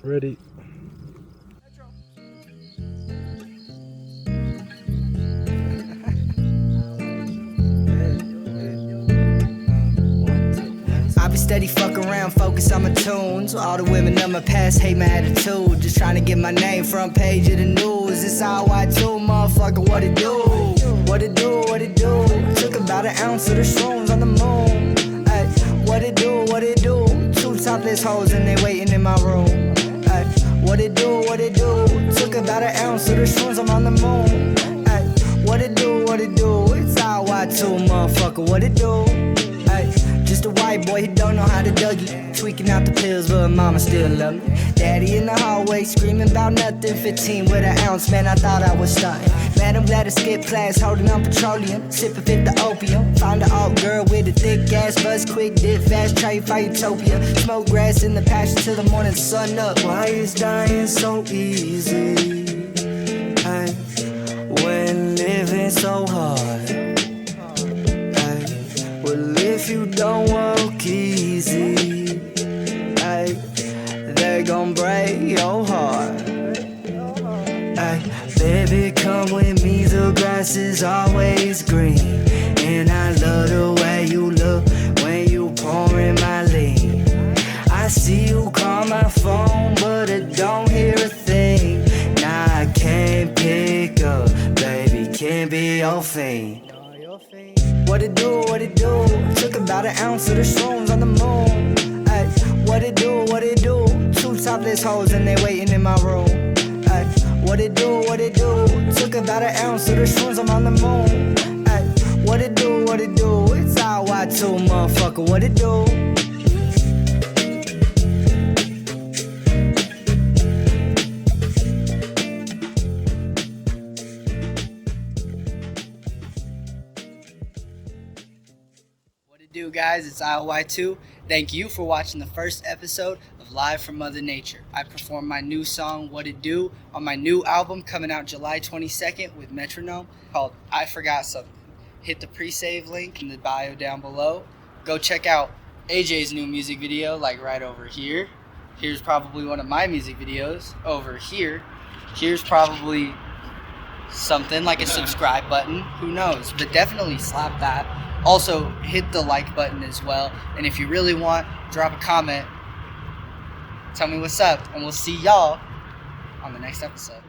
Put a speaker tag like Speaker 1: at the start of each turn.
Speaker 1: Ready.
Speaker 2: I be steady fuck around, focus on my tunes. All the women of my past hate my attitude. Just trying to get my name front page of the news. It's I.L.Y.2, motherfucker, what it do? What it do, what it do? Took about an ounce of the shrooms on the moon. Ay, what it do, what it do? Two topless hoes and they waiting in my room. Ay, what it do, what it do? Took about an ounce of the shrooms, I'm on the moon. Ay, what it do, what it do? It's I.L.Y.2, motherfucker, what it do? Ay, just a white boy who don't know how to Dougie. Tweaking out the pills, but mama still love me. Daddy in the hallway screaming about nothing. 15 with an ounce, man, I thought I was stunting. Man, I'm glad I skipped class, holding on petroleum. Sipping 50 opium. Found an alt girl with a thick ass, buzz quick, dip fast, trade for utopia. Smoke grass in the pasture till the morning sun up. Why is dying so easy? Ay, when living so hard. Well, if you don't work easy, ay, they gon' break your heart. Ay, baby, come with me, the grass is always green. And I love the way you look when you pouring my lean. I see you call my phone, but I don't hear a thing. Nah, I can't pick up, baby, can't be your fiend. What it do, what it do? Took about an ounce of the shrooms on the moon. Ay, what it do, what it do? Two topless hoes and they waiting in my room. Ay, what it do, what it do? Took about an ounce of the shrooms, I'm on the moon. Ay, what it do, what it do? It's I.L.Y.2, motherfucker, what it do? Guys, it's I.L.Y.2. Thank you for watching the first episode of Live from Mother Nature. I performed my new song, What It Do, on my new album coming out July 22nd with Metronome called I Forgot Something. Hit the pre-save link in the bio down below. Go check out AJ's new music video, like right over here. Here's probably one of my music videos over here. Here's probably something like a subscribe button. Who knows? But definitely slap that. Also, hit the like button as well. And if you really want, drop a comment. Tell me what's up. And we'll see y'all on the next episode.